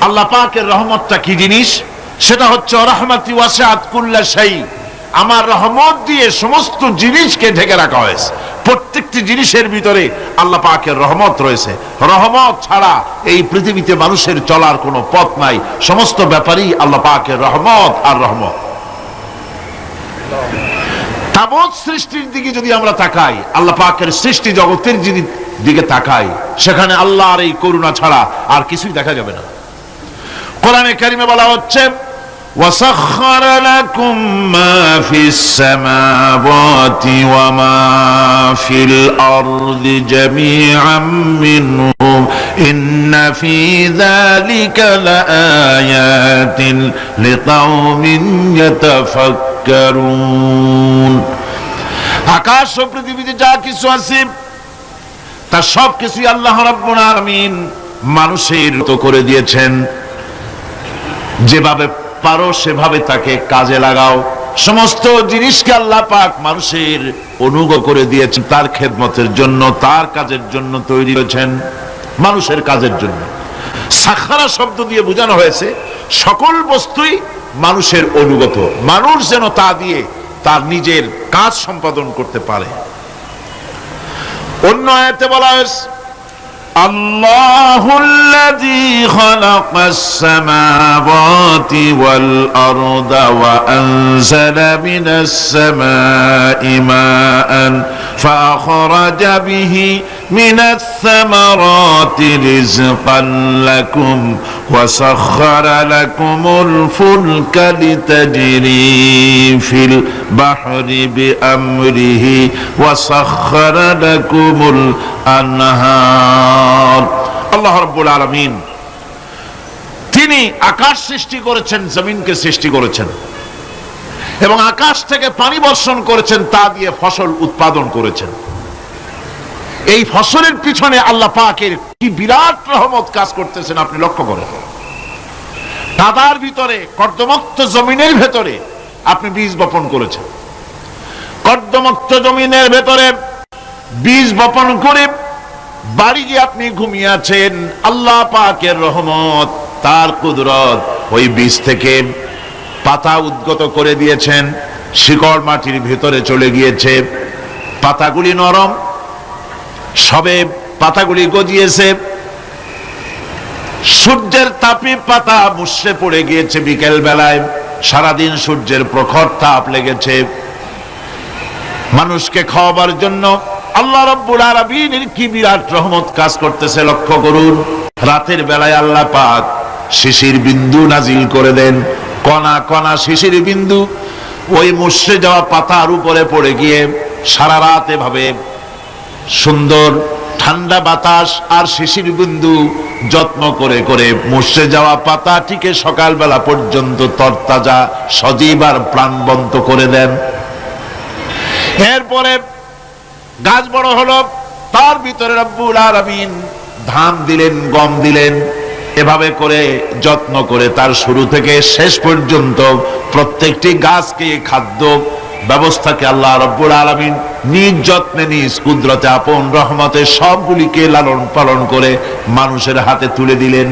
আল্লাহ পাকের রহমতটা কি জিনিস? সেটা হচ্ছে রাহমাতি ওয়াসিআত কুল্লা শাই, আমার রহমত দিয়ে সমস্ত জিনিসকে ঢেকে রাখা হয়েছে। প্রত্যেকটি জিনিসের ভিতরে আল্লাহ পাকের রহমত রয়েছে। রহমত ছাড়া এই পৃথিবীতে মানুষের চলার কোনো পথ নাই। সমস্ত ব্যাপারই আল্লাহ পাকের রহমত আর রহমত। তাবৎ সৃষ্টির দিকে যদি আমরা তাকাই, আল্লাহ পাকের সৃষ্টি জগতের দিকে তাকাই, সেখানে আল্লাহর এই করুণা ছাড়া আর কিছুই দেখা যাবে না। কোরআনে কারিমে বলা হচ্ছে وَسَخَّرَ لَكُم مَّا فِي السَّمَاوَاتِ وَمَا فِي الْأَرْضِ جَمِيعًا مِّنْهُ إِنَّ فِي ذَلِكَ لَآيَاتٍ لِقَوْمٍ يَتَفَكَّرُونَ। আকাশ ও পৃথিবীতে যা কিছু আছে তার সব কিছুই আল্লাহ রাব্বুল আলামিন মানুষের তো করে দিয়েছেন। যেভাবে পারো সেভাবে তাকে কাজে লাগাও। সমস্ত জিনিসকে আল্লাহ পাক মানুষের অনুগ্রহ করে দিয়েছেন, তার খেদমতের জন্য, তার কাজের জন্য তৈরি হয়েছেন, মানুষের কাজের জন্য। সাখারা শব্দ দিয়ে বোঝানো হয়েছে সকল বস্তুই মানুষের অনুগত, মানুষ যেন তা দিয়ে তার নিজের কাজ সম্পাদন করতে পারে। অন্য আয়াতে বলা হয়েছে আল্লাহুল্লাযী খালাকাস সামাওয়াতি ওয়াল আরদা ওয়া আনজালা মিনাস সামাই মাআন ফাআখরাজা বিহি মিনাস সামারাতি রিজকান লাকুম ওয়া সাখখারা লাকুমুল ফুলকা লিতাজরি ফিল বাহরি বিআমরিহি ওয়া সাখখারা লাকুমুল আনহার। আল্লাহ রাব্বুল আলামিন তিনি আকাশ সৃষ্টি করেছেন, জমিনকে সৃষ্টি করেছেন এবং আকাশ থেকে পানি বর্ষণ করেছেন, তা দিয়ে ফসল উৎপাদন করেছেন। এই ফসলের পিছনে আল্লাহ পাকের কি বিরাট রহমত কাজ করতেছেন আপনি লক্ষ্য করেন। কাদার ভিতরে, কর্দমাক্ত জমিনের ভেতরে আপনি বীজ বপন করেছেন। কর্দমাক্ত জমিনের ভেতরে বীজ বপন করে বাড়ি গিয়ে আপনি ঘুমিয়ে আছেন। আল্লাহ পাকের রহমত, তার কুদরত, ওই বীজ থেকে পাতা উদ্গত করে দিয়েছেন, শিকড় মাটির ভিতরে চলে গিয়েছে, পাতাগুলি নরম, সবে পাতাগুলি গজিয়েছে, সূর্যের তাপে পাতা মুষড়ে পড়ে গিয়েছে বিকেল বেলায়, সারাদিন সূর্যের প্রখর তাপ লেগেছে। মানুষকে খাওয়াবার জন্য আল্লাহ রাব্বুল আলামিনের কি বিরাট রহমত কাজ করতেছে লক্ষ্য করুন। রাতের বেলায় আল্লাহ পাক শিশির বিন্দু নাজিল করে দেন, কণা কণা শিশির বিন্দু ওই মুষড়ে যাওয়া পাতার উপরে পড়ে গিয়ে সারা রাত এভাবে সুন্দর ঠান্ডা বাতাস আর শিশির বিন্দু যত্ন করে করে মুষড়ে যাওয়া পাতাটিকে সকালবেলা পর্যন্ত তরতাজা, সজীব আর প্রাণবন্ত করে দেন। এরপরে গাছ বড় হলো, তার ভিতরে রব্বুল আলামিন ধান দিলেন, গম দিলেন, এভাবে করে যত্ন করে তার শুরু থেকে শেষ পর্যন্ত প্রত্যেকটি গাছকে খাদ্য ব্যবস্থাকে আল্লাহ রাব্বুল আলামিন নিজ যত্নে, নিজ কুদরতে, আপন রহমতে সবগুলিকে লালন পালন করে মানুষের হাতে তুলে দিলেন।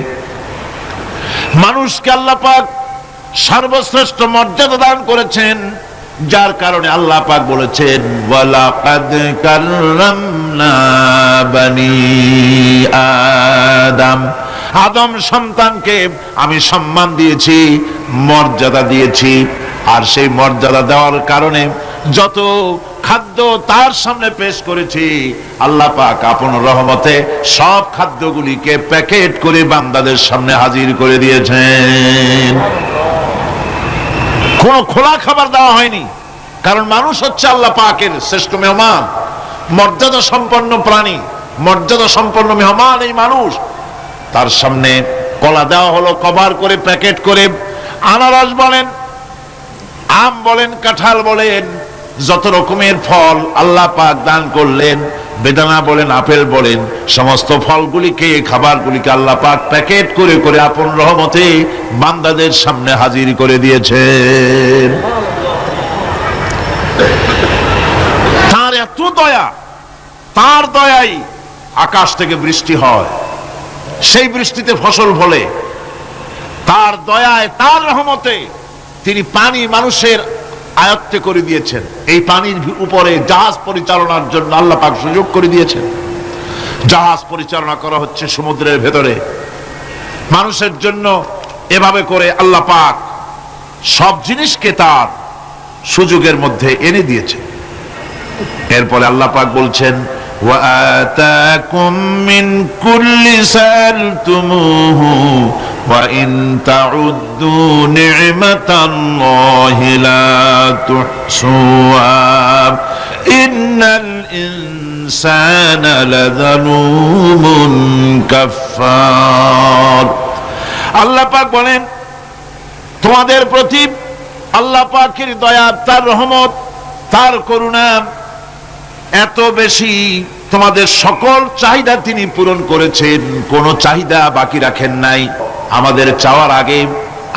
মানুষকে আল্লাহ পাক সর্বশ্রেষ্ঠ মর্যাদা দান করেছেন, যার কারণে আল্লাহ পাক বলেছেন ওয়ালাকাদ কাররামনা বানি আদম, আদম সন্তানকে আমি সম্মান দিয়েছি, মর্যাদা দিয়েছি। আর সেই মর্যাদা দেওয়ার কারণে যত খাদ্য তার সামনে পেশ করেছি, আল্লাহ পাক আপন রহমতে সব খাদ্যগুলিকে প্যাকেট করে বান্দাদের সামনে হাজির করে দিয়েছেন। কোন খোলা খাবার দেওয়া হয়নি, কারণ মানুষ হচ্ছে আল্লাহ পাকের শ্রেষ্ঠ মেহমান, মর্যাদা সম্পন্ন প্রাণী, মর্যাদা সম্পন্ন মেহমান এই মানুষ। তার সামনে কলা দেওয়া হলো কভার করে, প্যাকেট করে। আনারস বলেন, আম বলেন, কাঁঠাল বলেন, যত রকমের ফল আল্লাহ পাক দান করলেন, বেদানা বলেন, আপেল বলেন, সমস্ত ফলগুলিকে, খাবারগুলিকে আল্লাহ পাক প্যাকেট করে করে আপন রহমতে বান্দাদের সামনে হাজির করে দিয়েছেন। তার এত দয়া, তার দয়াই আকাশ থেকে বৃষ্টি হয়, সেই বৃষ্টিতে ফসল ফলে, তার দয়ায়, তার রহমতে তিনি পানি মানুষের আয়ত্তে করে দিয়েছেন। এই পানির উপরে জাহাজ পরিচালনার জন্য আল্লাহ পাক সুযোগ করে দিয়েছেন। জাহাজ পরিচালনা করা হচ্ছে সমুদ্রের ভেতরে মানুষের জন্য। এভাবে করে আল্লাহ পাক সব জিনিসকে তার সুযোগের মধ্যে এনে দিয়েছেন। এরপরে আল্লাহ পাক বলছেন, وآتاكم من كل سألتموه وإن تعدوا نعمة الله لا تحصوها إن الإنسان لظلوم كفار। আল্লাহ পাক বলেন, তোমাদের প্রতি আল্লাহ পাকের দয়া, তার রহমত, তার করুণা এত বেশি, তোমাদের সকল চাহিদা তিনি পূরণ করেছেন, কোন চাহিদা বাকি রাখেন নাই। আমাদের চাওয়ার আগে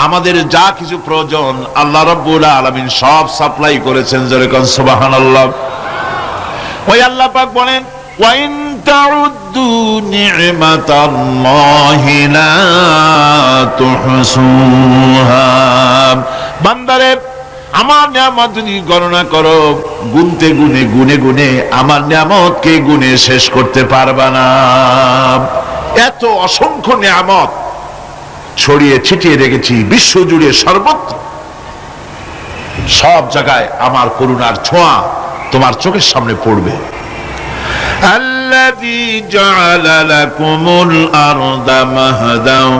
আমাদের যা কিছু প্রয়োজন আল্লাহ রাব্বুল আলামিন সব সাপ্লাই করেছেন। যেরকম সুবহানাল্লাহ। ওই আল্লাহ পাক বলেন, ওয়া ইন তাউদ্দু নি'মাতাল্লাহি লা তুহসুহা। বান্দারে, আমার নিয়ামত যদি গণনা করো, গুনতে গুনে গুনে গুনে আমার নিয়ামতকে গুনে শেষ করতে পারবা না। এত অসংখ্য নিয়ামত ছড়িয়ে ছিটিয়ে রেখেছি বিশ্ব জুড়ে, সর্বত্র সব জায়গায় আমার করুণার ছোঁয়া তোমার চোখের সামনে পড়বে। আল্লাযী জাআলা লাকুমুল আরদা মাহদাও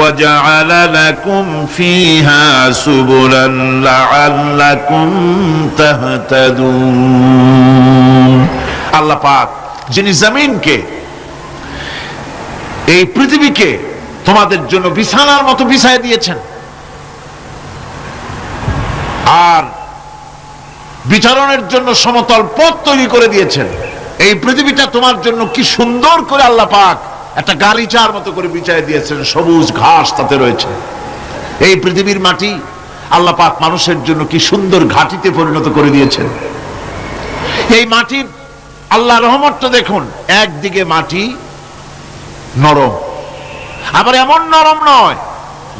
وجعل لكم فيها سبلا لعلكم تهتدون। আল্লাহ পাক যিনি জমিনকে, এই পৃথিবীকে তোমাদের জন্য বিছানার মতো বিছায় দিয়েছেন, আর বিচরণের জন্য সমতল পথ তৈরি করে দিয়েছেন। এই পৃথিবীটা তোমার জন্য কি সুন্দর করে আল্লাহ পাক একটা গালিচার মতো করে বিছায় দিয়েছেন, সবুজ ঘাস তাতে রয়েছে। এই পৃথিবীর মাটি আল্লাহ পাক মানুষের জন্য কি সুন্দর ঘাটিতে পরিণত করে দিয়েছেন। এই মাটির আল্লাহ রহমতটা দেখুন, একদিকে মাটি নরম, আবার এমন নরম নয়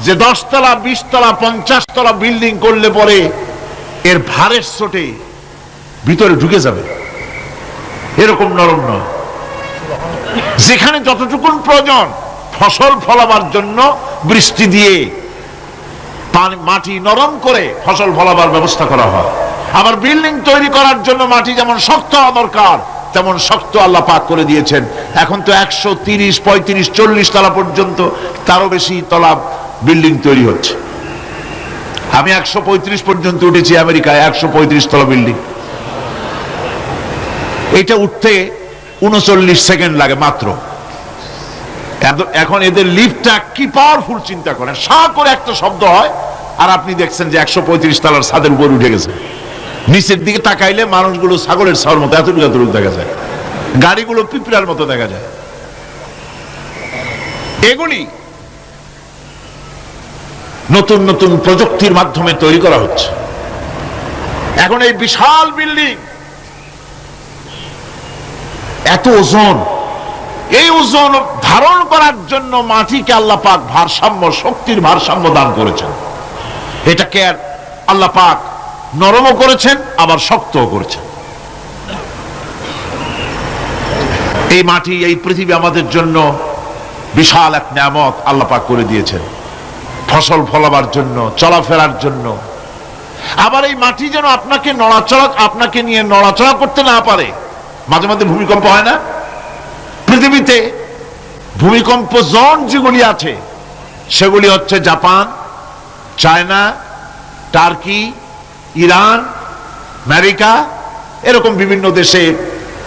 যে 10 তলা 20 তলা 50 তলা বিল্ডিং করলে পরে এর ভারের চোটে ভিতরে ঢুকে যাবে, এরকম নরম নয়। যেখানে যতটুকুন প্রয়োজন ফসল ফলাবার জন্য বৃষ্টি দিয়ে মাটি নরম করে ফসল ফলাবার ব্যবস্থা করা হয়। আবার বিল্ডিং তৈরি করার জন্য মাটি যেমন শক্ত হওয়া দরকার তেমন শক্ত আল্লাহ পাক করে দিয়েছেন। এখন তো 130, 35, 40 তলা পর্যন্ত, তারও বেশি তলা বিল্ডিং তৈরি হচ্ছে। আমি 135 পর্যন্ত উঠেছি আমেরিকায়, 135 তলা বিল্ডিং। এটা উঠতে 39 সেকেন্ড লাগে মাত্র। এখন এদের লিফটটা কি পাওয়ারফুল চিন্তা করেন, সা করে একটা শব্দ হয় আর আপনি দেখছেন যে 135 তলার ছাদের উপর উঠে গেছে। নিচের দিকে তাকাইলে মানুষগুলো ছাগলের ছাওয়ার মতো এতটুকু এতটুকু দেখা যায়, গাড়িগুলো পিঁপড়ার মতো দেখা যায়। এগুলি নতুন নতুন প্রযুক্তির মাধ্যমে তৈরি করা হচ্ছে। এখন এই বিশাল বিল্ডিং, এত ওজন, এই ওজন ধারণ করার জন্য মাটিকে আল্লাহ পাক ভারসাম্য, শক্তির ভারসাম্য দান করেছেন। এটাকে আল্লাহ পাক নরমও করেছেন আবার শক্তও করেছেন। এই মাটি, এই পৃথিবী আমাদের জন্য বিশাল এক নিয়ামত আল্লাহ পাক করে দিয়েছেন, ফসল ফলাবার জন্য, চলাফেরার জন্য। আবার এই মাটি যেন আপনাকে নিয়ে নড়াচড়া করতে না পারে। মাঝে মাঝে ভূমিকম্প হয় না? পৃথিবীতে ভূমিকম্প জোন যেগুলি আছে সেগুলি হচ্ছে Japan, China, turkey, Iran, America, এরকম বিভিন্ন দেশে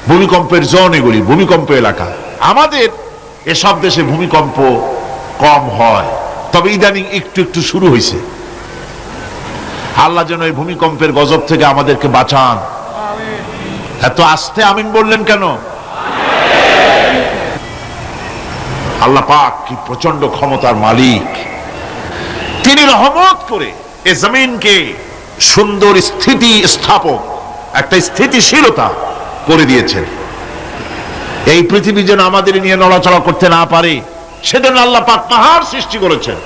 ভূমিকম্পের জোন, এগুলি ভূমিকম্প এলাকা। আমাদের এসব দেশে ভূমিকম্প কম হয়, তবে ইদানিং একটু একটু শুরু হয়েছে। আল্লাহ যেন এই ভূমিকম্পের গজব থেকে আমাদেরকে বাঁচান। এত আস্তে আমিন বললেন কেন? আল্লাহ পাক কি প্রচন্ড ক্ষমতার মালিক। তিনি রহমত করে এ জমিনকে সুন্দর স্থিতি স্থাপক, একটা স্থিতিশীলতা করে দিয়েছেন। এই পৃথিবী যেন আমাদের নিয়ে নড়াচড়া করতে না পারে সেজন্য আল্লাহ পাক পাহাড় সৃষ্টি করেছেন।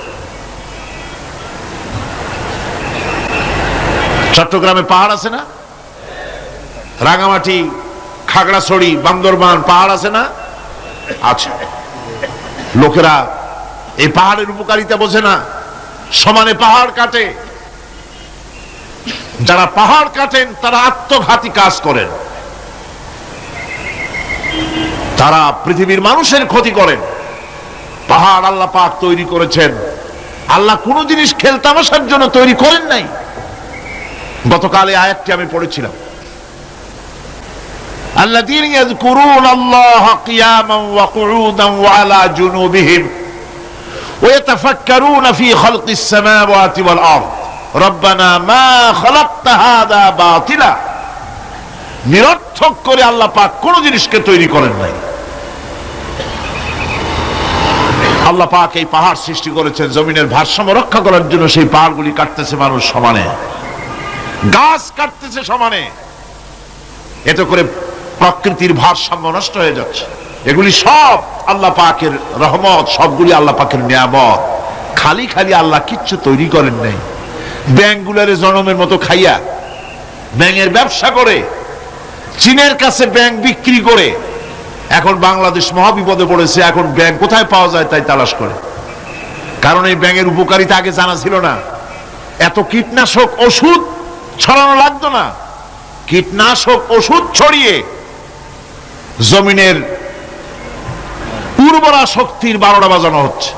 চট্টগ্রামে পাহাড় আছে না? রাঙামাটি, খাগড়াছড়ি, বান্দরবান পাহাড় আছে না? আছে। লোকেরা এই পাহাড়ের উপকারিতা বোঝে না, সমানে পাহাড় কাটে। যারা পাহাড় কাটেন তারা আত্মঘাতী কাজ করেন, তারা পৃথিবীর মানুষের ক্ষতি করেন। পাহাড় আল্লাহ পাক তৈরি করেছেন, আল্লাহ কোন জিনিস খেলতামাশার জন্য তৈরি করেন নাই। গতকালে আয়াতটি আমি পড়েছিলাম, الذين يذكرون الله قياما وقعودا وعلى جنوبهم ويتفكرون في خلق السماوات والأرض ربنا ما خلقت هذا باطلا। নিরর্থক করে আল্লাহ পাক কোন জিনিসকে তৈরি করেন নাই। আল্লাহ পাক এই পাহাড় সৃষ্টি করেছেন জমিনের ভারসাম্য রক্ষা করার জন্য। সেই পাহাড়গুলি কাটতেছে মানুষ সমানে, গাছ কাটতেছে সমানে, এতে করে প্রকৃতির ভারসাম্য নষ্ট হয়ে যাচ্ছে। এগুলি সব আল্লাহ পাকের রহমত, সবগুলি আল্লাহ পাকের নিয়ামত। খালি খালি আল্লাহ কিচ্ছু তৈরি করেন নাই। ব্যাংকগুলোরে জনমের মতো খাইয়া ব্যাংকের ব্যবসা করে, চীনের কাছে ব্যাংক বিক্রি করে এখন বাংলাদেশ মহাবিপদে পড়েছে। এখন ব্যাংক কোথায় পাওয়া যায় তাই তালাশ করে, কারণ এই ব্যাংকের উপকারিতা আগে জানা ছিল না। এত কীটনাশক ওষুধ ছড়ানো লাগতো না। কীটনাশক ওষুধ ছড়িয়ে জমিনের উর্বরা শক্তির 12টা বাজানো হচ্ছে।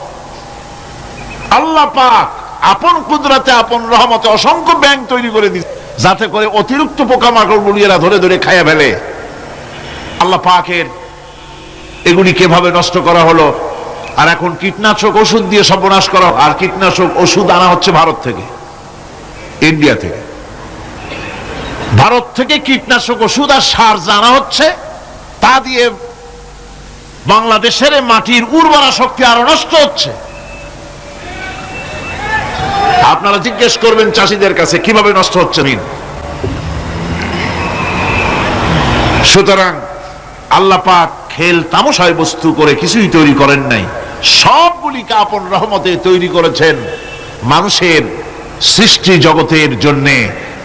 আল্লাহ পাক আপন কুদরতে, আপন রহমতে অসংখ্য ব্যাংক তৈরি করে দিচ্ছে, যাতে করে অতিরিক্ত পোকামাকড় গুলি এরা ধরে ধরে খাইয়া ফেলে। আল্লাহ পাকের এগুলি কিভাবে নষ্ট করা হলো। আর এখন কীটনাশক ওষুধ দিয়ে সর্বনাশ করা। আর কীটনাশক ওষুধ আনা হচ্ছে ভারত থেকে, ইন্ডিয়া থেকে। ভারত থেকে কীটনাশক ওষুধ আর সার জানা হচ্ছে, তা দিয়ে বাংলাদেশের মাটির উর্বরা শক্তি আরো নষ্ট হচ্ছে। আপনারা জিজ্ঞেস করবেন চাষীদের কাছে কিভাবে নষ্ট হচ্ছে। সুতরাং আল্লাহ পাক খেল তামাশায় বস্তু করে কিছুই তৈরি করেন নাই, সবগুলিকে আপন রহমতে তৈরি করেছেন মানুষের সৃষ্টি জগতের জন্য,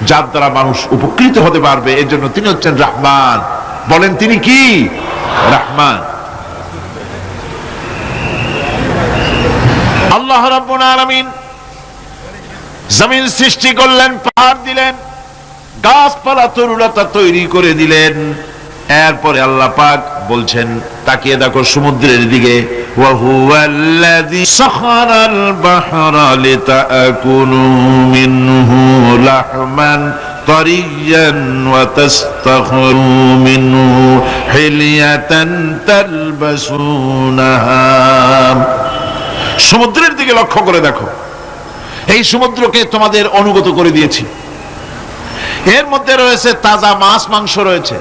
যার দ্বারা মানুষ উপকৃত হতে পারবে। এর জন্য তিনি হচ্ছেন রহমান। বলেন তিনি কি? রহমান। আল্লাহ রাব্বুল আলামিন জমিন সৃষ্টি করলেন, পাহাড় দিলেন, গাছপালা তরুলতা তৈরি করে দিলেন। এরপরে আল্লাহ পাক বলছেন, তাকিয়ে দেখো সমুদ্রের দিকে, ওয়া হুয়াল্লাযী সাখারাল বাহরা লিতাকুনু মিনহু লাহমান তারিয়ান ওয়া তাস্তাখরু মিনহু হিলিয়াতান তালবাসুনাহা। সমুদ্রের দিকে লক্ষ্য করে দেখো, এই সমুদ্রকে তোমাদের অনুগত করে দিয়েছি। এর মধ্যে রয়েছে তাজা মাছ মাংস রয়েছে,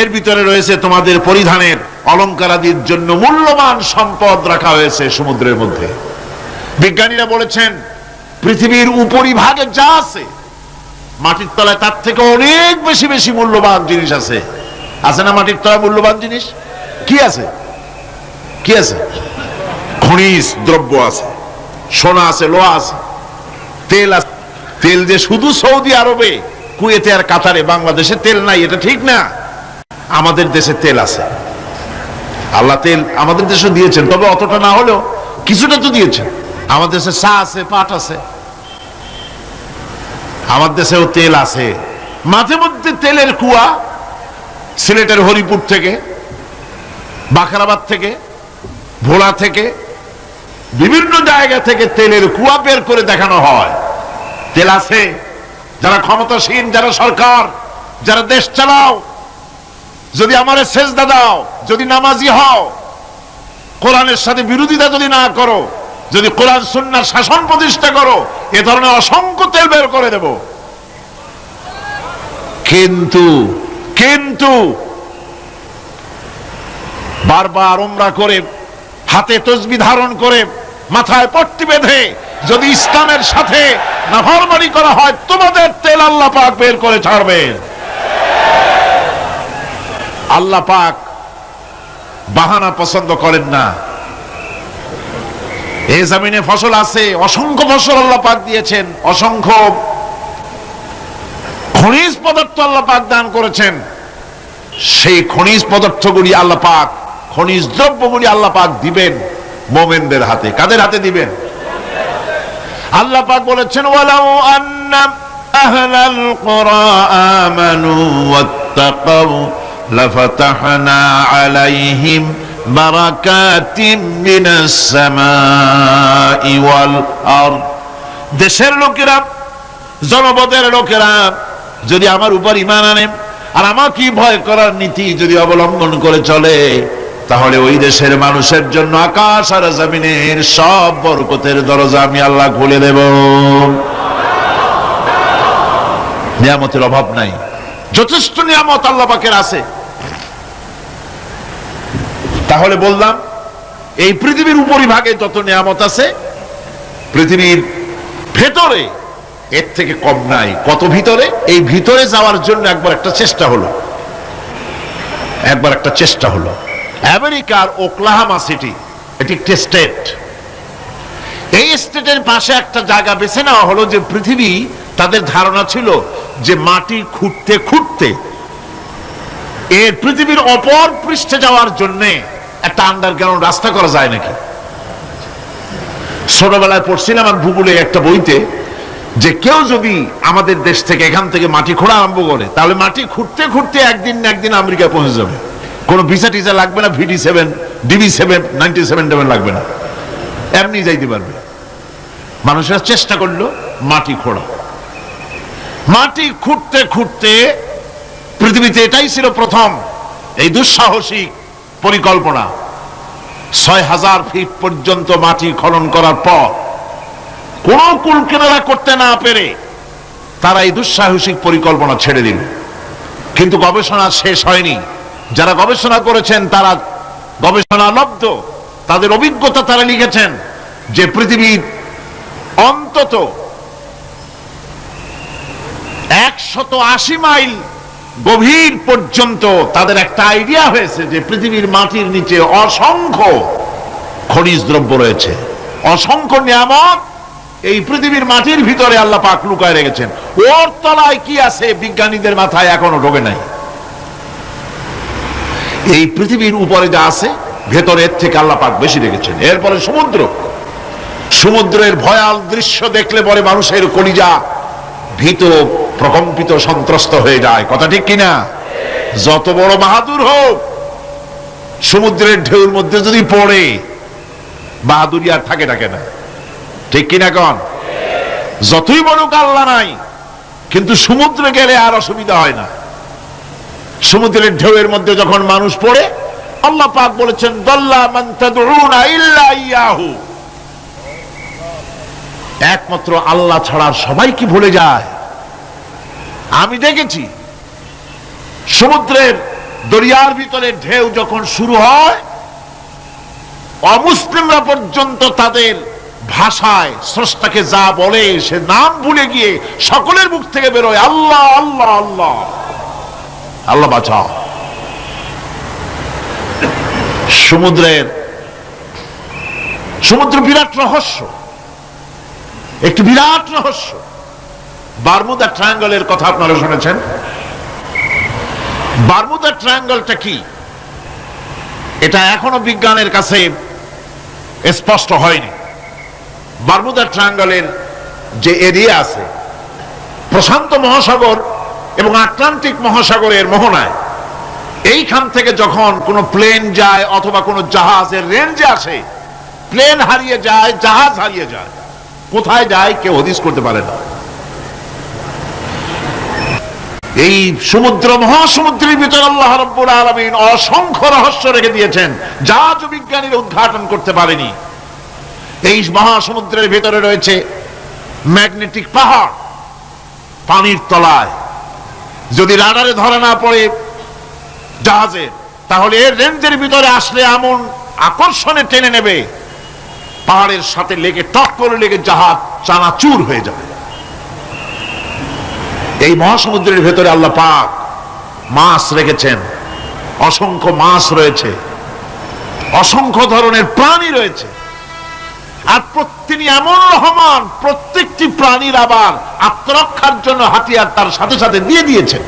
এর ভিতরে রয়েছে তোমাদের পরিধানের অলংকারাদির জন্য মূল্যবান সম্পদ রাখা হয়েছে সমুদ্রের মধ্যে। বিজ্ঞানীরা বলেছেন পৃথিবীর উপরিভাগে যা আছে মাটির তলায় তার থেকে অনেক বেশি বেশি মূল্যবান জিনিস আছে। আছে না মাটির তলায় মূল্যবান জিনিস? কি আছে? কি আছে? খনিজ দ্রব্য আছে, সোনা আছে, লোহা আছে, তেল আছে। তেল যে শুধু সৌদি আরবে, কুয়েতে আর কাতারে, বাংলাদেশে তেল নাই এটা ঠিক না। আমাদের দেশে তেল আছে। আল্লাহ তেল আমাদের দেশে দিয়েছেন, তবে অতটা না হলেও কিছুটা তো দিয়েছেন। আমাদের দেশে চা আছে, পাট আছে, আমার দেশেও তেল আছে। মাঝে মধ্যে তেলের কুয়া সিলেটের হরিপুর থেকে, বাখরাবাদ থেকে, ভোলা থেকে, বিভিন্ন জায়গা থেকে তেলের কুয়া বের করে দেখানো হয়। তেল আছে। যারা ক্ষমতাসীন, যারা সরকার, যারা দেশ চালাও, যদি আমারে সেজদা দাও, যদি নামাজি হও, কোরআনের সাথে বিরোধিতা যদি না করো, যদি কোরআন সুন্নাহর শাসন প্রতিষ্ঠা করো, এ ধরনের অসংখ্য তেল বের করে দেব। কিন্তু কিন্তু বারবার উমরা করে, হাতে তসবিহ ধারণ করে, মাথায় পট্টি বেঁধে যদি ইসলামের সাথে নাফরমানি করা হয়, তোমাদের তেল আল্লাহ পাক বের করে ছাড়বেন। আল্লাহ পাক বাহানা পছন্দ করেন না। এই জমিনে ফসল আছে, অসংখ্য ফসল আল্লাহ পাক দিয়েছেন, অসংখ্য খনিজ পদার্থ আল্লাহ পাক দান করেছেন, সেই খনিজ পদার্থগুলি আল্লাহ পাক, খনিজ দ্রব্যগুলি আল্লাহ পাক দিবেন মুমিনদের হাতে। কাদের হাতে দিবেন? আল্লাহ পাক বলেছেন, ওয়ালাউ আন্না আহলাল কুরা আমানু ওয়াত্তাকাউ লাফাতাহনা আলাইহিম বারাকাতিম মিনাস সামাই ওয়াল আরদ। দেশের লোকেরা, জনপদের লোকেরা যদি আমার উপর ঈমান আনে আর আমাকে ভয় করার নীতি যদি অবলম্বন করে চলে, তাহলে ওই দেশের মানুষের জন্য আকাশ আর জমিনের সব বরকতের দরজা আমি আল্লাহ খুলে দেব। নিয়ামতের অভাব নাই, যথেষ্ট নিয়ামত আল্লাহ পাকের আছে। তাহলে বললাম, এই পৃথিবীর উপরিভাগে যত নিয়ামত আছে, পৃথিবীর ভেতরে এর থেকে কম নাই। কত ভিতরে? এই ভিতরে যাওয়ার জন্য একবার একটা চেষ্টা হলো। আমেরিকার ওকলাহামা সিটি, এটি একটি স্টেট। এই স্টেটের পাশে একটা জায়গা বেছে নেওয়া হলো, যে পৃথিবী, তাদের ধারণা ছিল যে মাটি খুঁড়তে খুঁড়তে এর পৃথিবীর অপর পৃষ্ঠে যাওয়ার জন্য একটা আন্ডারগ্রাউন্ড রাস্তা করা যায় নাকি। ছোটবেলায় পড়ছিলাম আর ভূগোলে একটা বইতে, যে কেউ যদি আমাদের দেশ থেকে এখান থেকে মাটি খোঁড়া আরম্ভ করে, তাহলে মাটি খুঁড়তে খুঁড়তে একদিন না একদিন আমেরিকায় পৌঁছে যাবে। কোনো ভিসা টিসা লাগবে না, VD7 DB7 97 লাগবে না, এমনি যাইতে পারবে। মানুষেরা চেষ্টা করলো মাটি খোঁড়া। মাটি খুঁড়তে খুঁড়তে পৃথিবীতে এটাই ছিল প্রথম এই দুঃসাহসিক পরিকল্পনা। 6000 ফিট পর্যন্ত মাটি খনন করার পর কোন কুল কিনারা করতে না পেরে তারা এই দুঃসাহসিক পরিকল্পনা ছেড়ে দিল। কিন্তু গবেষণা শেষ হয়নি। যারা গবেষণা করেছেন তারা গবেষণালব্ধ, তাদের অভিজ্ঞতা তারা লিখেছেন যে পৃথিবীর অন্তত 180 মাইল গভীর পর্যন্ত তাদের একটা আইডিয়া হয়েছে যে পৃথিবীর মাটির নিচে অসংখ্য খনিজ দ্রব্য রয়েছে, অসংখ্য নিয়ামত এই পৃথিবীর মাটির ভিতরে আল্লাহ পাক লুকায় রেখেছেন। ওর তলায় কি আছে বিজ্ঞানীদের মাথায় এখনো ঢোকে নাই। এই পৃথিবীর উপরে যা আছে ভেতরের থেকে আল্লাহ পাক বেশি রেখেছেন। এরপরে সমুদ্রের ভয়াল দৃশ্য দেখলে পরে মানুষের কলিজা ভীত, প্রকম্পিত, সন্ত্রস্ত হয়ে যায়। কথা ঠিক কিনা? যত বড় বাহাদুর হোক, সমুদ্রের ঢেউর মধ্যে যদি পড়ে, বাহাদুরি আর থাকে না। ঠিক কিনা কন? যতই বড় আল্লাহ নাই, কিন্তু সমুদ্রে গেলে আর অসুবিধা হয় না। সমুদ্রের ঢেউয়ের মধ্যে যখন মানুষ পড়ে, আল্লাহ পাক বলেছেন, দাল্লা মান তাদউনা ইল্লা ইয়াহু, একমাত্র আল্লাহ ছাড়া সবাই কি ভুলে যায়। আমি দেখেছি সমুদ্রের দরিয়ার ভিতরে ঢেউ যখন শুরু হয়, অমুসলিমরা পর্যন্ত তাদের ভাষায় স্রষ্টাকে যা বলে সে নাম ভুলে গিয়ে সকলের মুখ থেকে বেরোয় আল্লাহ আল্লাহ আল্লাহ, আল্লাহ বাঁচাও। সমুদ্র বিরাট রহস্য, একটি বিরাট রহস্য। বারমুদা ট্রায়াঙ্গলের কথা আপনারা শুনেছেন। বারমুদা ট্রায়াঙ্গলটা কি, এটা এখনো বিজ্ঞানের কাছে স্পষ্ট হয়নি। বারমুদা ট্রায়াঙ্গলের যে এরিয়া আছে, প্রশান্ত মহাসাগর এবং আটলান্টিক মহাসাগরের মোহনায়, এইখান থেকে যখন কোনো প্লেন যায় অথবা কোনো জাহাজের রেঞ্জে আসে, প্লেন হারিয়ে যায়, জাহাজ হারিয়ে যায়, কোথায় যায় কেউ হদিস করতে পারে না। এই সমুদ্র, মহাসমুদ্রের ভিতরে আল্লাহ রাব্বুল আলামিন অসংখ্য রহস্য রেখে দিয়েছেন, যা আজও বিজ্ঞানীরা উদ্ঘাটন করতে পারেনি। এই মহাসমুদ্রের ভিতরে রয়েছে ম্যাগনেটিক পাহাড় পানির তলায়। যদি রাডারে ধরা না পড়ে জাহাজে, তাহলে এর রেঞ্জের ভিতরে আসলে এমন আকর্ষণে টেনে নেবে, পাহাড়ের সাথে লেগে টক করে লেগে জাহাজ চানাচুর হয়ে যাবে। এই মহাসমুদ্রের ভেতরে আল্লাহ পাক মাছ রেখেছেন, অসংখ্য মাছ রয়েছে, অসংখ্য ধরনের প্রাণী রয়েছে। আর তিনি এমন রহমান, প্রত্যেকটি প্রাণীর আবার আত্মরক্ষার জন্য হাতিয়ার তার সাথে সাথে দিয়ে দিয়েছেন।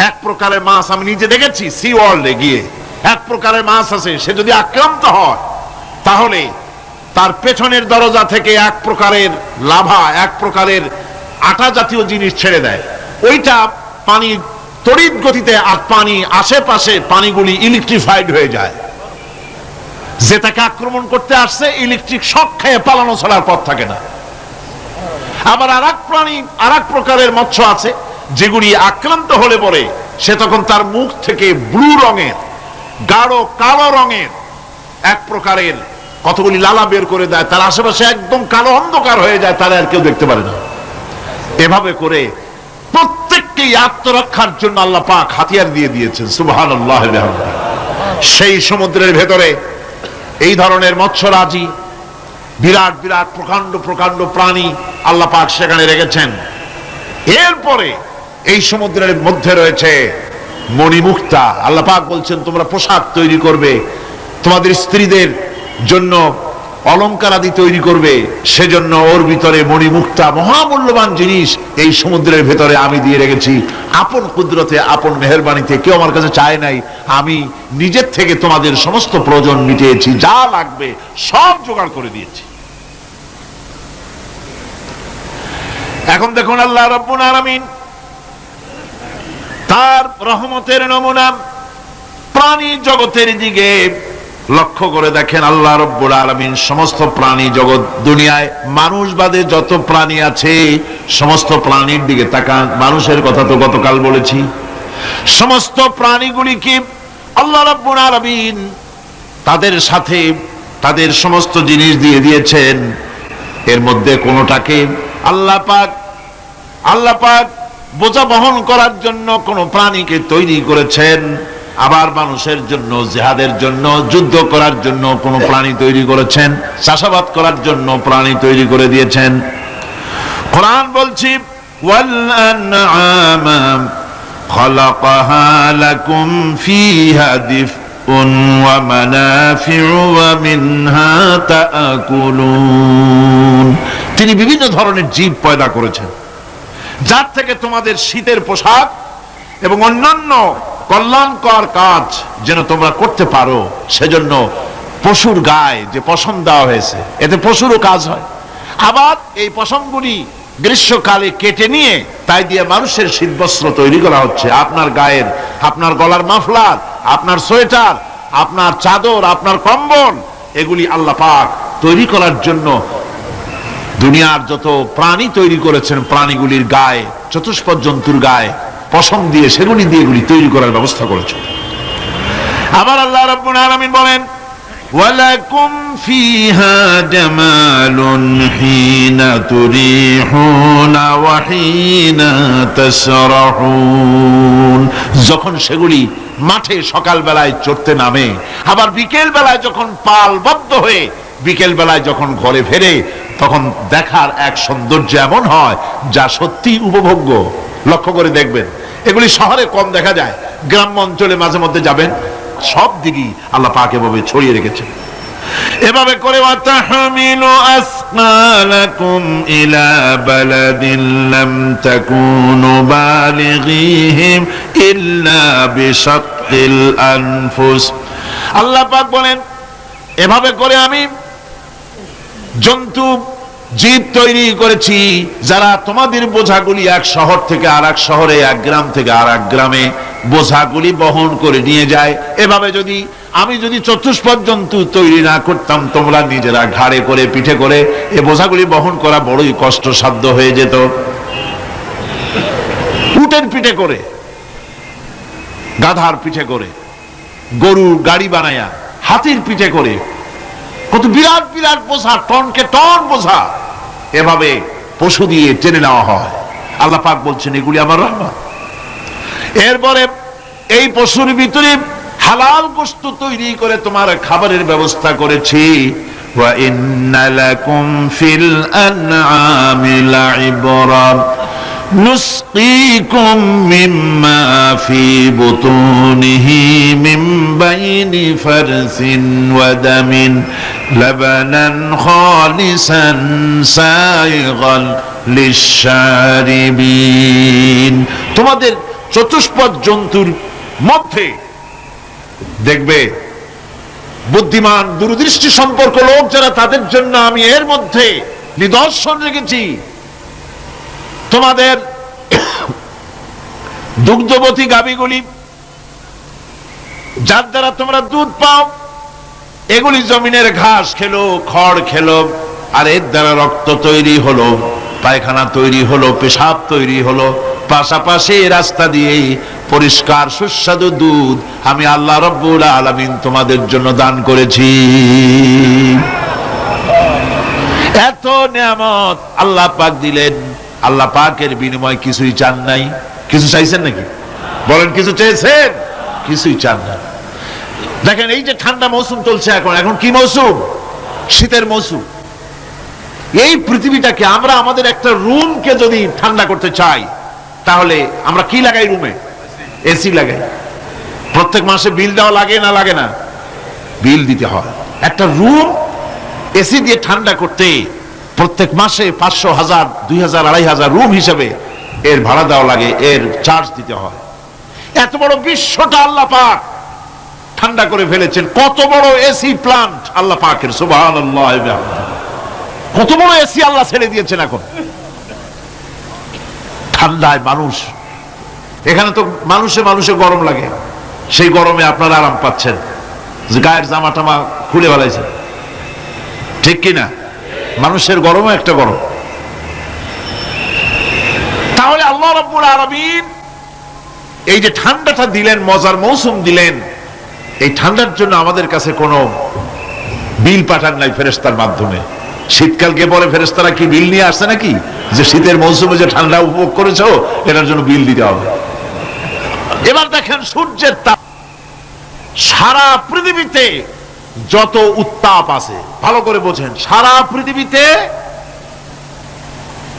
এক প্রকারের মাছ আমি নিজে দেখেছি সি ওয়ার্ল্ডে গিয়ে, এক প্রকারের মাছ আছে, সে যদি আক্রান্ত হয় তাহলে তার পেছনের দরজা থেকে এক প্রকারের লাভা, এক প্রকারের আটা জাতীয় জিনিস ছেড়ে দেয়। ওইটা পানি তড়িৎ গতিতে, আর পানি আশেপাশে পানিগুলি ইলেকট্রিফাইড হয়ে যায়। যে তাকে আক্রমণ করতে আসছে ইলেকট্রিক শক খেয়ে পালানো ছাড়ার পথ থাকে না। আবার আর এক প্রাণী, আর এক প্রকারের মৎস্য আছে যেগুলি আক্রান্ত হলে পরে সে তখন তার মুখ থেকে ব্লু রঙের, গাঢ় কালো রঙের এক প্রকারের কতগুলি লালা বের করে দেয়, তার আশেপাশে একদম কালো অন্ধকার হয়ে যায়, তারা আর কেউ দেখতে পারে না। এভাবে করে প্রত্যেককেই আত্মরক্ষার জন্য আল্লাহ পাক হাতিয়ার দিয়ে দিয়েছেন। সুবহানাল্লাহ। সেই সমুদ্রের ভেতরে এই ধরনের মৎস্যরাজি, বিরাট বিরাট প্রকাণ্ড প্রকাণ্ড প্রাণী আল্লাহ পাক সেখানে রেখেছেন। এরপরে এই সমুদ্রের মধ্যে রয়েছে মণিমুক্তা। আল্লাহ পাক বলছেন তোমরা পোশাক তৈরি করবে, তোমাদের স্ত্রীদের জন্য অলংকার আদি তৈরি করবে, সেজন্য ওর ভিতরে মণিমুক্তা মহামূল্যবান জিনিস এই সমুদ্রের ভেতরে আমি দিয়ে রেখেছি। আপন কুদরতে, আপন মেহেরবানিতে, কেউ আমার কাছে চায় নাই, আমি নিজের থেকে তোমাদের সমস্ত প্রয়োজন মিটিয়েছি, যা লাগবে সব জোগাড় করে দিয়েছি। এখন দেখুন আল্লাহ রাব্বুল আলামিন তার রহমতের নমুনা প্রাণী জগতের দিকে লক্ষ্য করে দেখেন। আল্লাহ রাব্বুল আলামিন সমস্ত প্রাণী জগৎ, দুনিয়ায় মানুষ বাদে যত প্রাণী আছে সমস্ত প্রাণীর দিকে তাকান। মানুষের কথা তো গতকাল বলেছি। সমস্ত প্রাণীগুলিকে আল্লাহ রাব্বুল আলামিন তাদের সাথে তাদের সমস্ত জিনিস দিয়ে দিয়েছেন। এর মধ্যে কোনোটাকে আল্লাহ পাক বোঝা বহন করার জন্য কোন প্রাণীকে তৈরি করেছেন, আবার মানুষের জন্য, জিহাদের জন্য, যুদ্ধ করার জন্য কোন প্রাণী তৈরি করেছেন, চাষাবাদ করার জন্য প্রাণী তৈরি করে দিয়েছেন। কোরআন বলছি ওয়াল আনআমা খালাকাহা লাকুম ফিহা দিফউন ওয়া মানাফিউ ওয়া মিনহা তাআকুলুন। তিনি বিভিন্ন ধরনের জীব পয়দা করেছেন, যার থেকে তোমাদের শীতের পোশাক এবং অন্যান্য কল্যাণকর কাজ যেন তোমরা করতে পারো, সেজন্য পশুর গায়ে যে পশম দেওয়া হয়েছে এতে পশুরও কাজ হয়। আবার এই পশমগুলি গ্রীষ্মকালে কেটে নিয়ে তাই দিয়ে মানুষের শীতবস্ত্র তৈরি করা হচ্ছে। আপনার গায়ের, আপনার গলার মাফলার, আপনার সোয়েটার, আপনার চাদর, আপনার কম্বল, এগুলি আল্লাহ পাক তৈরি করার জন্য দুনিয়ার যত প্রাণী তৈরি করেছেন, প্রাণীগুলির গায়ে, চতুষ্পদ জন্তুর গায়ে পশম দিয়ে, সেগুলি দিয়ে এগুলি তৈরি করার ব্যবস্থা করেছেন। আবার আল্লাহ রাব্বুল আলামিন বলেন ওয়ালাকুম ফিহা জামালুন হিনা তুরিহুনা ওয়া হিনা তাসরাহুন। যখন সেগুলি মাঠে সকাল বেলায় চড়তে নামে, আবার বিকেল বেলায় যখন পালবদ্ধ হয়ে বিকেল বেলায় যখন ঘরে ফেরে, তখন দেখার এক সৌন্দর্য এমন হয় যা সত্যি উপভোগ্য। লক্ষ্য করে দেখবেন, এগুলি শহরে কম দেখা যায়, গ্রাম্য অঞ্চলে মাঝে মধ্যে যাবেন, সব দিকেই আল্লাহ পাক এভাবে ছড়িয়ে রেখেছেন। এভাবে করে ওয়াতাহমিলু আসকালাকুম ইলা বালাদিন লাম তাকুনু বালিগিহিম ইল্লা বিশাক্কিল আনফুস। আল্লাহ পাক বলেন এভাবে করে আমি জন্তু জীব তৈরি করেছি যারা তোমাদের বোঝাগুলি এক শহর থেকে আর এক শহরে, এক গ্রাম থেকে আর এক গ্রামে বোঝাগুলি বহন করে নিয়ে যায়। এভাবে যদি আমি চতুষ্পদ জন্তু তৈরি না করতাম, তোমরা নিজেরা ঘাড়ে করে, পিঠে করে এ বোঝাগুলি বহন করা বড়ই কষ্টসাধ্য হয়ে যেত। উটের পিঠে করে, গাধার পিঠে করে, গরু গাড়ি বানায়া, হাতির পিঠে করে, কত বিরাট বিরাট বোঝা, টনকে টন বোঝা এভাবে পশু দিয়ে টেনে নেওয়া হয়। আল্লাহ পাক বলছেন এগুলি আমার রহমত। এরপরে এই পশুর ভিতরে হালাল গোশত তৈরি করে তোমার খাবারের ব্যবস্থা করেছি। ওয়া ইন্না লাকুম ফিল আনআমি লাইবরা নুসকিকুম মিম্মা ফি বুতুনিহি মিন বাইনি ফারসিন ওয়া দামিন লাবানান খালিসান সাইগাল লিশারিবিন। তোমাদের চতুষ্পদ জন্তুর মধ্যে দেখবে বুদ্ধিমান দূরদৃষ্টি সম্পর্ক লোক যারা, তাদের জন্য আমি এর মধ্যে নিদর্শন রেখেছি। তোমাদের দুগ্ধবতী গাভীগুলি, যার দ্বারা তোমরা দুধ পাও, এগুলি জমিনের ঘাস খেলো, খড় খেলো, আর এর দ্বারা রক্ত তৈরি হলো, পায়খানা তৈরি হলো, পেশাব তৈরি হলো, পাশাপাশি রাস্তা দিয়ে পরিষ্কার সুস্বাদু দুধ আমি আল্লাহ রাব্বুল আলামিন তোমাদের জন্য দান করেছি। এত নিয়ামত আল্লাহ পাক দিলেন, আল্লাহ পাকের বিনিময় কিছুই চান নাই। কিছু চাইছেন নাকি? বলেন, কিছু চেয়েছেন? কিছুই চান না। দেখেন, এই যে ঠান্ডা মৌসুম চলছে, এখন কি মৌসুম? শীতের মৌসুম। এই পৃথিবীটাকে আমরা, আমাদের একটা রুমকে যদি ঠান্ডা করতে চাই, তাহলে আমরা কি লাগাই? রুমে এসি লাগাই। প্রত্যেক মাসে বিল দেওয়া লাগে না লাগে না? বিল দিতে হয়। একটা রুম এসি দিয়ে ঠান্ডা করতে প্রত্যেক মাসে 500, 1000, 2000, 2500 রুম হিসেবে এর ভাড়া দেওয়া লাগে, এর চার্জ দিতে হয়। এত বড় বিশ্বটা আল্লাহ পাক ঠান্ডা করে ফেলেছেন। কত বড় এসি প্লান্ট আল্লাহ পাকের, সুবহানাল্লাহ। কত বড় এসি আল্লাহ ছেড়ে দিয়েছেন। এখন ঠান্ডায় মানুষ, এখানে তো মানুষে গরম লাগে, সেই গরমে আপনারা আরাম পাচ্ছেন, যে গায়ের জামা টামা খুলে ফেলাইছেন, ঠিক কিনা? মানুষের গরমও একটা গরম। তাহলে আল্লাহ রাব্বুল আলামিন এই যে ঠান্ডাটা দিলেন, মজার মৌসুম দিলেন, এই ঠান্ডার জন্য আমাদের কাছে কোনো বিল পাঠান নাই ফেরেশতার মাধ্যমে। শীতকালকে পরে ফেরেশতারা কি বিল নিয়ে আসছে নাকি, যে শীতের মৌসুমে যে ঠান্ডা উপভোগ করেছো এটার জন্য বিল দিতে হবে? এবার দেখেন সূর্যের তাপ, সারা পৃথিবীতে যত উত্তাপ আছে, ভালো করে বোঝেন, সারা পৃথিবীতে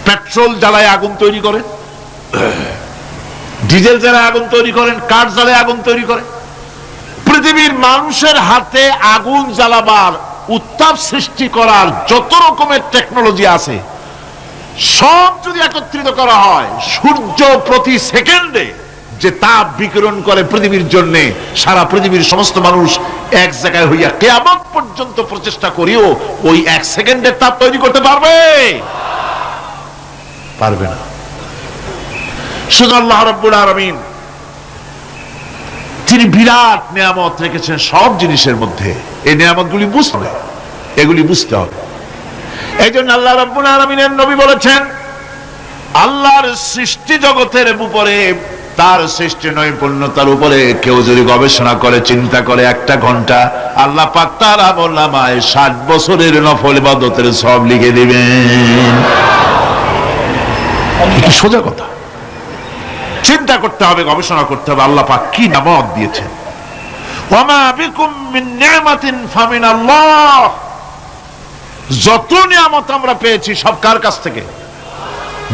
পেট্রোল জ্বালায় আগুন তৈরি করে, ডিজেল জ্বালায় আগুন তৈরি করেন, কাঠ জ্বালায় আগুন তৈরি করে। পৃথিবীর মানুষের হাতে আগুন জ্বালাবার, উত্তাপ সৃষ্টি করার যত রকমের টেকনোলজি আছে, সব যদি একত্রিত করা হয়, সূর্য প্রতি সেকেন্ডে যে তাপ বিকিরণ করে পৃথিবীর জন্য, সারা পৃথিবীর সমস্ত মানুষ এক জায়গায় হইয়া কিয়ামত পর্যন্ত প্রচেষ্টা করিও ওই 1 সেকেন্ডের তাপ তৈরি করতে পারবে? পারবে না। শুধু আল্লাহ রাব্বুল আলামিন তিনি বিরাট নিয়ামত রেখেছেন সব জিনিসের মধ্যে। এই নিয়ামতগুলি বুঝতে হবে, এগুলি বুঝতে হবে। এই জন্য আল্লাহ রাব্বুল আলামিনের নবী বলেছেন, আল্লাহর সৃষ্টি জগতের উপরে, তার সৃষ্টি নৈপুণ্যতার উপরে কেউ যদি গবেষণা করে, চিন্তা করে 1 ঘন্টা, আল্লাহ পাক তার আমলনামায় 60 বছরের নফল ইবাদতের সব লিখে দিবেন। কি সোজা কথা। চিন্তা করতে হবে, গবেষণা করতে হবে, আল্লাহ পাক কি নিয়ামত দিয়েছেন। ওয়ামা বিকুম মিন নি'মাতিন ফামিনাল্লাহ। যত নিয়ামত আমরা পেয়েছি সব কার কাছ থেকে?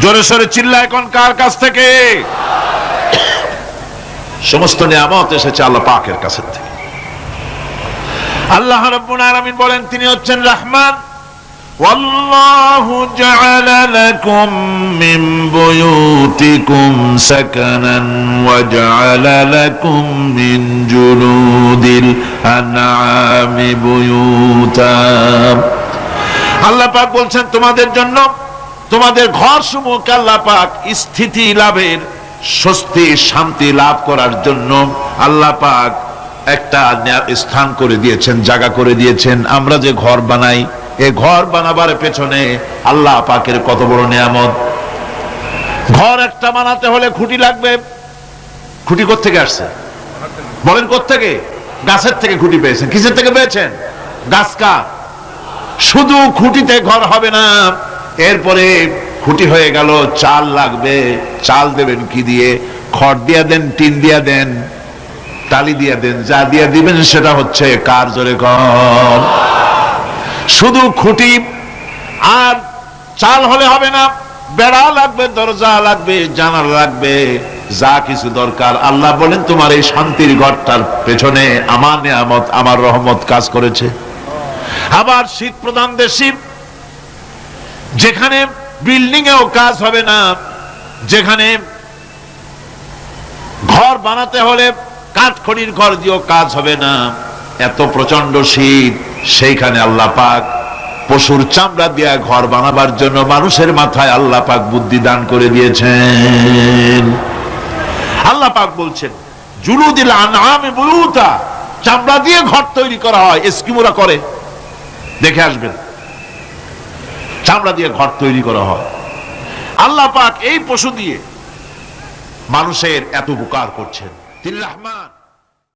জোরে সোরে চিল্লায় কোন, কার কাছ থেকে? সমস্ত নিয়ামত এসেছে আল্লাহ পাকের কাছ থেকে। আল্লাহ রাব্বুল আলামিন বলেন, তিনি হচ্ছেন রহমান। ওয়াল্লাহু জাআলা লাকুম মিন বুয়ুতিকুম সাকানান ওয়া জাআলা লাকুম মিন জুলুদিল আনআমি বুয়ুতা। আল্লাহ পাক বলছেন, তোমাদের জন্য, তোমাদের ঘরসমূহকে আল্লাহ পাক স্থিতি লাভের, স্বস্তি শান্তি লাভ করার জন্য আল্লাহ পাক একটা স্থান করে দিয়েছেন, জায়গা করে দিয়েছেন। আমরা যে ঘর বানাই, এই ঘর বানাবার পেছনে আল্লাহ পাকের কত বড় নিয়ামত। ঘর একটা বানাতে হলে খুঁটি লাগবে। খুঁটি কোত্থেকে আসছে? বলেন কোত্থেকে? গাছের থেকে খুঁটি পেয়েছেন। কিসের থেকে পেয়েছেন? গাছ কাঠ। শুধু খুঁটিতে ঘর হবে না, এরপরে খুঁটি হয়ে গেল, চাল লাগবে। চাল দেবেন কি দিয়ে? খড় দিয়া দেন, টিন দিয়া দেন, টালি দিয়া দেন, যা দিয়া দিবেন সেটা হচ্ছে কার? জোরে কর। শুধু খুঁটি আর চাল হলে হবে না, বেড়া লাগবে, দরজা লাগবে, জানালা লাগবে, যা কিছু দরকার। আল্লাহ বলেন, তোমার এই শান্তির ঘরটার পেছনে আমার নিয়ামত, আমার রহমত কাজ করেছে। আবার শীত প্রধান দেশে যেখানে বিল্ডিং এও কাজ হবে না, যেখানে ঘর বানাতে হলে কাঠখড়ির ঘর দিয়েও কাজ হবে না, এত প্রচন্ড শীত, সেইখানে আল্লাহ পাক পশুর চামড়া দিয়ে ঘর বানাবার জন্য মানুষের মাথায় আল্লাহ পাক বুদ্ধি দান করে দিয়েছেন। আল্লাহ পাক বলছেন জুলুদিল আনআমি বুয়ুতা, চামড়া দিয়ে ঘর তৈরি করা হয়, এস্কিমোরা করে, দেখে আসবেন, চামড়া দিয়ে ঘর তৈরি করা হয়। আল্লাহ পাক এই পশু দিয়ে মানুষের এত উপকার করছেন। তিনি রহমান।